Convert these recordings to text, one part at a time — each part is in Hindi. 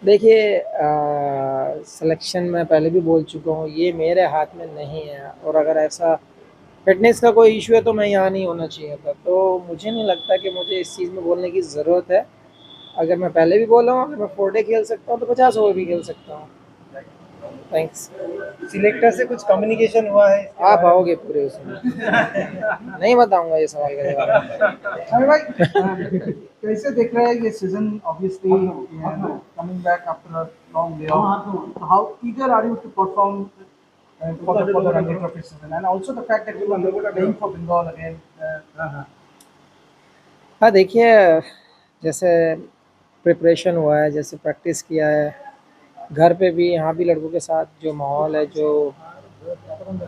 देखिए सिलेक्शन मैं पहले भी बोल चुका हूँ, ये मेरे हाथ में नहीं है। और अगर ऐसा फिटनेस का कोई इशू है तो मैं यहाँ नहीं होना चाहिए था। तो मुझे नहीं लगता कि मुझे इस चीज़ में बोलने की ज़रूरत है। अगर मैं पहले भी बोला हूँ, अगर मैं 4 डे खेल सकता हूँ तो 50 ओवर भी खेल सकता हूँ। थैंक्स। सिलेक्टर से कुछ कम्युनिकेशन हुआ है इसके आप बारे में? आओगे पूरे उसमें। नहीं बताऊंगा ये सवाल का जवाब। अरे भाई कैसे देख रहे हैं ये season obviously coming back after a long lay off how eager are you to perform for the Ranji Trophy season and also the fact that you are playing for Bengal again हाँ देखिए, जैसे प्रिपरेशन हुआ है, जैसे प्रैक्टिस किया है घर पे भी, यहाँ भी लड़कों के साथ जो माहौल है, जो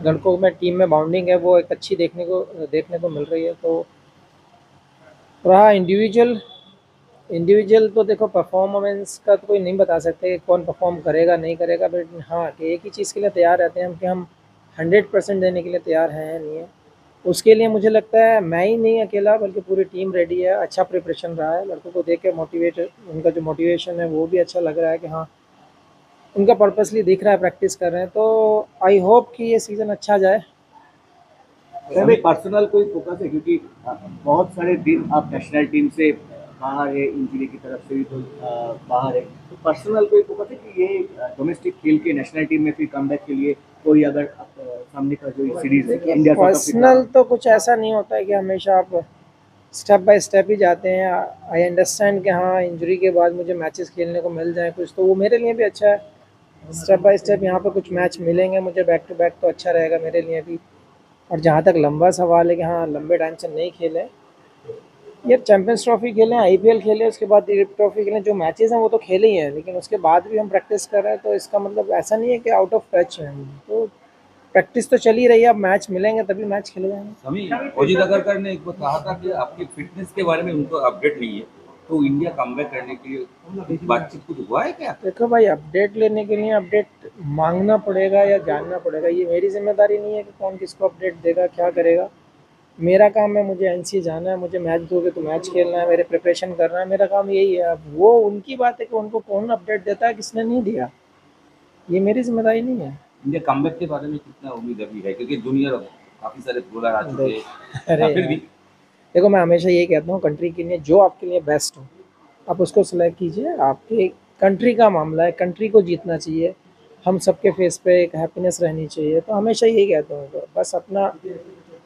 लड़कों में टीम में बाउंडिंग है, वो एक अच्छी देखने को मिल रही है। तो रहा इंडिविजुअल इंडिविजुअल तो देखो, परफॉर्मेंस का तो कोई नहीं बता सकते कि कौन परफॉर्म करेगा नहीं करेगा, बट हाँ कि एक ही चीज़ के लिए तैयार रहते हैं हम कि हम 100% देने के लिए तैयार हैं या नहीं है। उसके लिए मुझे लगता है मैं ही नहीं अकेला, बल्कि पूरी टीम रेडी है। अच्छा प्रिपरेशन रहा है, लड़कों को देख के उनका जो मोटिवेशन है वो भी अच्छा लग रहा है कि हाँ उनका पर्पसली दिख रहा है, प्रैक्टिस कर रहे हैं। तो आई होप कि ये सीज़न अच्छा जाए। हमें पर्सनल कोई फोकस है क्योंकि बहुत सारे दिन आप नेशनल टीम से बाहर है, इंजरी की तरफ से भी तो बाहर है, तो पर्सनल कोई फोकस है कि ये डोमेस्टिक खेल के नेशनल टीम में फिर कमबैक के लिए कोई अगर सामने का जो सीरीज इंडिया पर्सनल तो कुछ ऐसा नहीं होता है कि हमेशा आप स्टेप बाय स्टेप ही जाते हैं। आई अंडरस्टैंड कि हाँ इंजरी के बाद मुझे मैचेस खेलने को मिल जाए कुछ, तो वो मेरे लिए भी अच्छा है। स्टेप बाय स्टेप यहाँ पे कुछ मैच मिलेंगे मुझे बैक टू बैक, तो अच्छा रहेगा मेरे लिए भी। और जहाँ तक लंबा सवाल है कि हाँ लंबे टाइम से नहीं खेले, ये चैंपियंस ट्रॉफी खेलें, आईपीएल खेले, उसके बाद दिलीप ट्रॉफी खेलें, जो मैचेस हैं वो तो खेले ही हैं, लेकिन उसके बाद भी हम प्रैक्टिस कर रहे हैं, तो इसका मतलब ऐसा नहीं है कि आउट ऑफ टच है हम। तो प्रैक्टिस तो चल ही रही है, अब मैच मिलेंगे तभी मैच खेले जाएंगे। समी अजीत अगरकर ने एक बार कहा था कि आपकी फिटनेस के बारे में उनको अपडेट नहीं है, तो इंडिया कमबैक करने के लिए बातचीत कुछ हुआ है क्या? देखो भाई, अपडेट लेने के लिए अपडेट मांगना पड़ेगा या जानना पड़ेगा, ये मेरी जिम्मेदारी नहीं है कि कौन किसको अपडेट देगा क्या करेगा। मेरा काम है, मुझे एनसी जाना है, मुझे मैच दोगे तो मैच खेलना है, मेरे प्रिपरेशन करना है, मेरा काम यही है। अब वो उनकी बात है कि उनको कौन अपडेट देता है किसने नहीं दिया, ये मेरी जिम्मेदारी नहीं है। इंडिया कमबैक के बारे में कितना उम्मीद अभी है, क्योंकि जूनियर काफी सारे बॉलर आ चुके हैं, अरे फिर भी देखो, मैं हमेशा यही कहता हूँ, कंट्री के लिए जो आपके लिए बेस्ट हो आप उसको सिलेक्ट कीजिए। आपके कंट्री का मामला है, कंट्री को जीतना चाहिए, हम सबके फेस पे एक हैप्पीनेस रहनी चाहिए। तो हमेशा यही कहता हूँ, तो बस अपना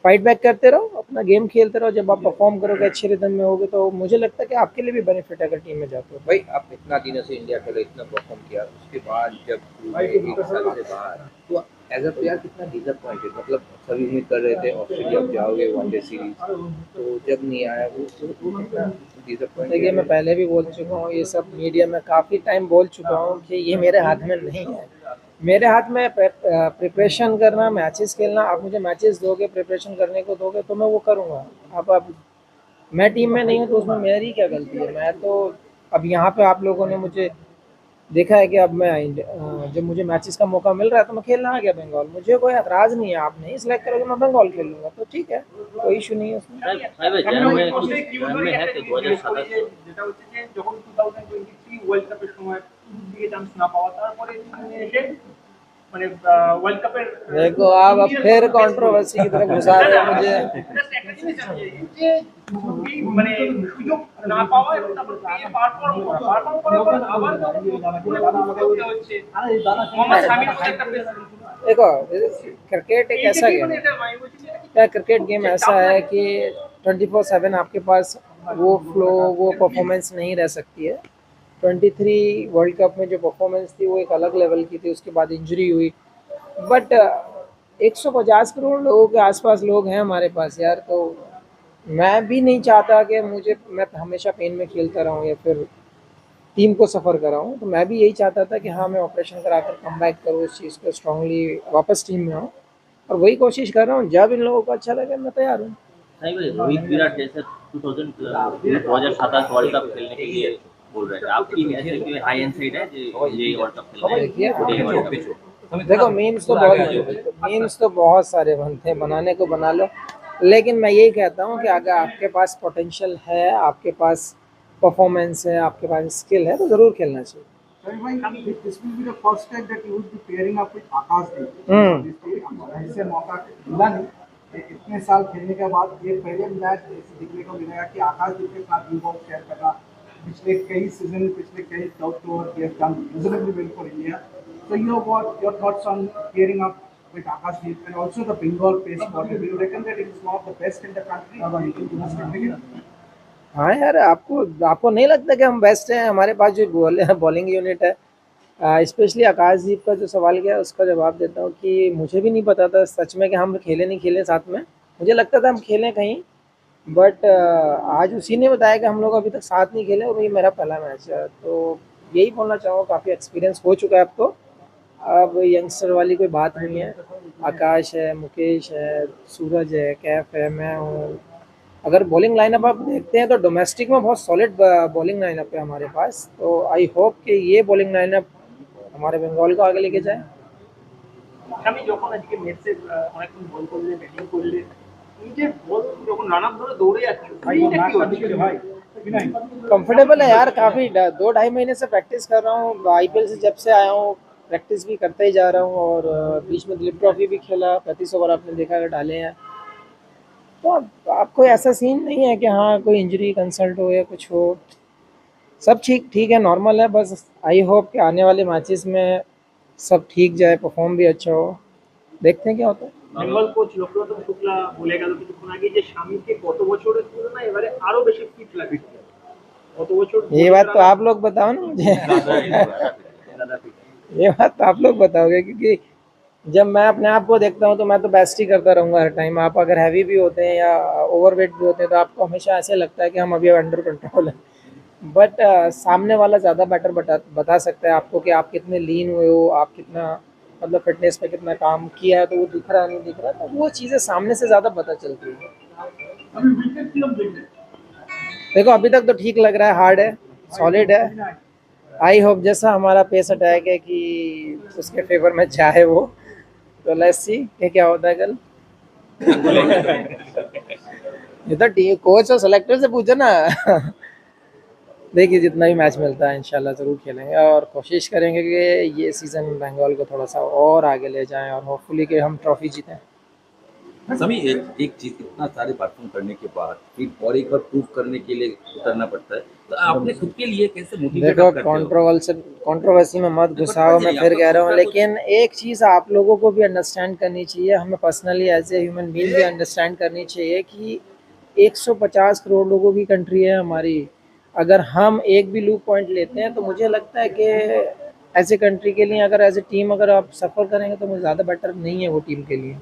फाइट बैक करते रहो, अपना गेम खेलते रहो। जब आप परफॉर्म करोगे, अच्छे रिदम में होगे, तो मुझे लगता है कि आपके लिए भी बेनिफिट है अगर टीम में जाते हो। भाई आप इतना दिनों से इंडिया खेलो, इतना परफॉर्म किया, उसके बाद जब एक साल से बाहर, तो एज अ प्लेयर कितना डिसअपॉइंटेड, मतलब सभी उम्मीद कर रहे थे ऑस्ट्रेलिया आप जाओगे वनडे सीरीज, तो जब नहीं आया वो कितना देखिए, डिसअपॉइंटेड मैं पहले भी बोल चुका हूँ, ये सब मीडिया में काफ़ी टाइम बोल चुका हूँ कि ये मेरे हाथ में नहीं है। मेरे हाथ में प्रिपरेशन करना, मैचेस खेलना। आप मुझे मैचेस दोगे, प्रिपरेशन करने को दोगे तो मैं वो करूँगा। अब मैं टीम में नहीं हूँ तो उसमें मेरी क्या गलती है। मैं तो अब यहाँ पे आप लोगों ने मुझे देखा है कि अब जब मुझे मैचेस का मौका मिल रहा है तो मैं खेलना आ गया बंगाल। मुझे कोई एतराज़ नहीं है, आप नहीं सिलेक्ट करोगे मैं बंगाल खेल लूँगा, तो ठीक है, कोई इशू नहीं है उसमें। है कि 2027 যেটা হচ্ছে যে যখন 2023 ওয়ার্ল্ড কাপের সময় দিকে চান্স না পাওয়া, তারপরে এখানে এসে মানে ওয়ার্ল্ড কাপের देखो आप अब फिर कंट्रोवर्सी की तरफ घुसा रहे हो मुझे। জাস্ট একটা জিনিস জানিয়ে যে এই মানে সুযোগ না পাওয়া এবং তারপর পারফর্ম করার পর আবার করতে হচ্ছে। মোহাম্মদ শামির মতো একটা देखो, क्रिकेट एक ऐसा गेम है, क्या क्रिकेट गेम ऐसा है कि 24/7 आपके पास वो फ्लो, वो परफॉर्मेंस नहीं रह सकती है। 23 वर्ल्ड कप में जो परफॉर्मेंस थी वो एक अलग लेवल की थी, उसके बाद इंजरी हुई। बट 150 करोड़ लोगों के आसपास लोग हैं हमारे पास यार, तो मैं भी नहीं चाहता कि मैं हमेशा पेन में खेलता रहूं या फिर टीम को सफ़र कराऊं। तो मैं भी यही चाहता था कि हाँ मैं ऑपरेशन कराकर कम बैक करूँ, उस चीज़ को स्ट्रांगली वापस टीम में आऊँ, और वही कोशिश कर रहा हूँ। जब इन लोगों को अच्छा लगे मैं तैयार हूँ। रोहित विराट जैसे 2027 वर्ल्ड कप खेलने के लिए बोल रहे थे, आपकी ऐसे हाई एंड साइड है ये वर्ल्ड कप खेलने? देखो, मीम्स तो बहुत सारे बनते हैं, बनाने को बना लो, लेकिन मैं यही कहता हूँ कि अगर आपके पास पोटेंशियल है, आपके पास परफॉर्मेंस है, आपके पास स्किल है तो ज़रूर खेलना चाहिए। Ravi bhai, this will be the first time that you would be pairing up with Akashdeep. ऐसे मौका मिला नहीं। इतने साल खेलने के बाद ये पहले मैच देखने को मिलेगा कि आकाशदीप के साथ न्यू बॉल शेयर करना। पिछले कई सीजन, पिछले कई south over he has done reasonably well for India. So your thoughts on pairing up with Akashdeep and also the Bengal pace bowler? Do you reckon that it is one of the best in the country in domestic cricket? हाँ यार, आपको नहीं लगता कि हम बेस्ट हैं? हमारे पास जो बॉलिंग यूनिट है, स्पेशली आकाशदीप का जो सवाल किया उसका जवाब देता हूँ कि मुझे भी नहीं पता था सच में कि हम खेले नहीं खेले साथ में। मुझे लगता था हम खेलें कहीं, बट आज उसी ने बताया कि हम लोग अभी तक साथ नहीं खेले और ये मेरा पहला मैच है। तो यही बोलना चाहूँगा, काफ़ी एक्सपीरियंस हो चुका है अब तो। अब यंगस्टर वाली कोई बात नहीं है। आकाश है, मुकेश है, सूरज है, कैफ है, मैं हूँ। अगर बॉलिंग लाइनअप आप देखते हैं तो डोमेस्टिक में बहुत सॉलिड बॉलिंग लाइनअप है हमारे पास। तो आई होप कि ये बॉलिंग लाइनअप हमारे बंगाल को आगे लेके जाए। আমি যখন আজকে ম্যাচে অনেকক্ষণ বল করলে ব্যাটিং করলে নিজের বল যখন রান আপ ধরে দৌড়ে যাচ্ছে এইটা কি হচ্ছে ভাই? कंफर्टेबल है यार, काफ़ी 2-2.5 महीने से प्रैक्टिस कर रहा हूँ। आईपीएल से जब से आया हूँ प्रैक्टिस भी करता ही जा रहा हूँ, और बीच में दिलीप ट्रॉफी भी खेला, 35 ओवर आपने देखा कि डाले हैं। तो अब कोई ऐसा सीन नहीं है कि हाँ कोई इंजरी कंसल्ट हो या कुछ हो। सब ठीक ठीक है, नॉर्मल है। बस आई होप कि आने वाले मैचेस में सब ठीक जाए, परफॉर्म भी अच्छा हो। देखते हैं क्या होता है। বেঙ্গল কোচ লোকরতন শুক্লা বলে গেল কিছুক্ষণ আগে যে স্বামীকে গত বছরের তুলনায় এবারে আরো বেশি ফিট লাগছে। গত বছর ये बात तो आप लोग बताओ ना मुझे। ये बात तो आप लोग बताओगे, क्योंकि जब मैं अपने आप को देखता हूँ तो मैं तो बेस्ट ही करता रहूँगा हर टाइम। आप अगर हैवी भी होते हैं या ओवरवेट भी होते हैं तो आपको हमेशा ऐसे लगता है कि हम अभी अंडर कंट्रोल हैं। बट सामने वाला ज़्यादा बेटर बता सकता है आपको कि आप कितने लीन हुए हो, आप कितना मतलब फिटनेस पे कितना काम किया है। तो वो दिख रहा नहीं दिख रहा, तो वो चीज़ें सामने से ज़्यादा पता चलती है। আমি উইকেট কিরম দেখলেন? देखो अभी तक तो ठीक लग रहा है, हार्ड है, सॉलिड है। आई होप जैसा हमारा पेस अटैक है कि उसके फेवर में जाए वो। तो लेट्स सी कि क्या होता है कल। ये तो टीम कोच और सेलेक्टर से पूछो ना। देखिए जितना भी मैच मिलता है इंशाल्लाह ज़रूर खेलेंगे, और कोशिश करेंगे कि ये सीज़न बंगाल को थोड़ा सा और आगे ले जाएं और होपफुली कि हम ट्रॉफी जीतें। सभी एक चीज इतना सारे परफॉर्म करने के बाद फिर और एक बार प्रूव करने के लिए उतरना पड़ता है, तो आपने खुद के लिए कैसे मोटिवेट देखो करते हो? कंट्रोवर्सी में मत घुसाओ, मैं फिर कह रहा हूँ। लेकिन एक चीज़ आप लोगों को भी अंडरस्टैंड करनी चाहिए, हमें personally as a human being भी अंडरस्टैंड करनी चाहिए कि 150 करोड़ लोगों की कंट्री है हमारी। अगर हम एक भी लूप पॉइंट लेते हैं तो मुझे लगता है कि एज ए कंट्री के लिए, अगर एज ए टीम अगर आप सफ़र करेंगे तो मुझे ज़्यादा बेटर नहीं है वो टीम के लिए।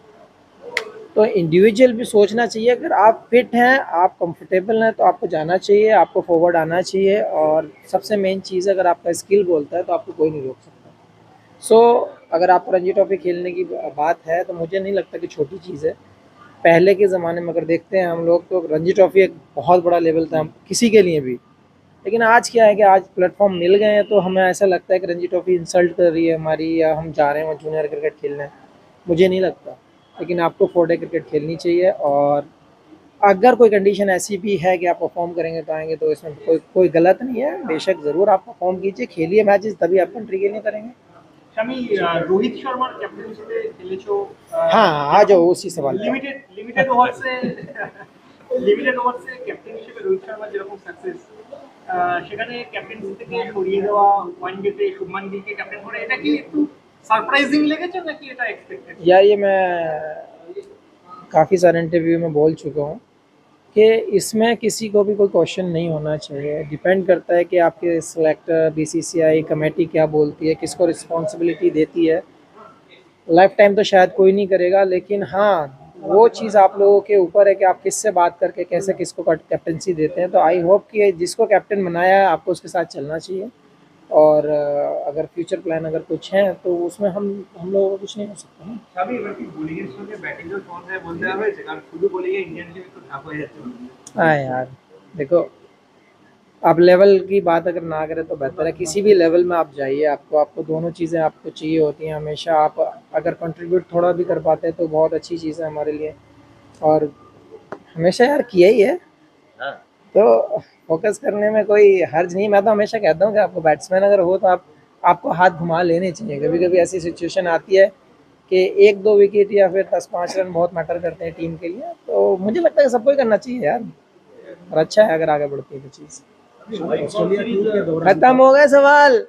तो इंडिविजुअल भी सोचना चाहिए, अगर आप फिट हैं, आप कंफर्टेबल हैं तो आपको जाना चाहिए, आपको फॉरवर्ड आना चाहिए। और सबसे मेन चीज़, अगर आपका स्किल बोलता है तो आपको कोई नहीं रोक सकता। सो अगर आप रणजी ट्रॉफी खेलने की बात है तो मुझे नहीं लगता कि छोटी चीज़ है। पहले के ज़माने में अगर देखते हैं हम लोग तो रणजी ट्रॉफी एक बहुत बड़ा लेवल था किसी के लिए भी। लेकिन आज क्या है कि आज प्लेटफॉर्म मिल गए हैं तो हमें ऐसा लगता है कि रणजी ट्रॉफी इंसल्ट कर रही है हमारी, या हम जा रहे हैं जूनियर क्रिकेट खेलने। मुझे नहीं लगता। लेकिन आपको 4 डे क्रिकेट खेलनी चाहिए, और अगर कोई कंडीशन ऐसी भी है कि आप परफॉर्म करेंगे तो आएंगे, तो इसमें कोई गलत नहीं है। बेशक ज़रूर आप परफॉर्म कीजिए, खेलिए मैचेस, तभी आप कंट्री के लिए करेंगे। আমি রোহিত শর্মার ক্যাপ্টেন হিসেবে খেলেছো। हाँ आ जाओ उसी सवाल पे। লিমিটেড ওভারসে ক্যাপ্টেন হিসেবে রোহিত শর্মার যেরকম সাকসেস, সেখানে ক্যাপ্টেন্সি থেকে সরিয়ে দেওয়া ওয়ান ডেতে শুভমান গিলকে ক্যাপ্টেন করে, এটা কি একটু সারপ্রাইজিং লেগেছে নাকি এটা এক্সপেক্টেড? यार ये मैं काफ़ी सारे इंटरव्यू में बोल चुका हूँ कि इसमें किसी को भी कोई क्वेश्चन नहीं होना चाहिए। डिपेंड करता है कि आपके सेलेक्टर, बीसीसीआई कमेटी क्या बोलती है, किसको रिस्पॉन्सिबिलिटी देती है। लाइफ टाइम तो शायद कोई नहीं करेगा, लेकिन हाँ वो चीज़ आप लोगों के ऊपर है कि आप किससे बात करके कैसे किसको कैप्टनसी देते हैं। तो आई होप कि जिसको कैप्टन बनाया है आपको उसके साथ चलना चाहिए, और अगर फ्यूचर प्लान अगर कुछ है तो उसमें हम लोगों को कुछ नहीं हो सकता ना। আমি এবার কি বোলিং এর সঙ্গে ব্যাটিং এর ফর্মে বলতে হবে, কারণ শুধু বোলিং এ ইন্ডিয়ান টিম একটু ঠাপ হয়ে যাচ্ছে। हाँ यार देखो, आप लेवल की बात अगर ना करें तो बेहतर है। किसी भी लेवल में आप जाइए, आपको दोनों चीज़ें आपको चाहिए होती हैं हमेशा। आप अगर कंट्रीब्यूट थोड़ा भी कर पाते हैं तो बहुत अच्छी चीज़ है हमारे लिए, और हमेशा यार किया ही है। हाँ तो फोकस करने में कोई हर्ज नहीं। मैं तो हमेशा कहता हूँ कि आपको बैट्समैन अगर हो तो आपको हाथ घुमा लेने चाहिए। कभी कभी ऐसी सिचुएशन आती है कि 1-2 विकेट या फिर 10-5 रन बहुत मैटर करते हैं टीम के लिए, तो मुझे लगता है सबको ही करना चाहिए यार, और अच्छा है अगर आगे बढ़ती है तो चीज़। ऑस्ट्रेलिया टीम के दौरान खत्म हो गए सवाल।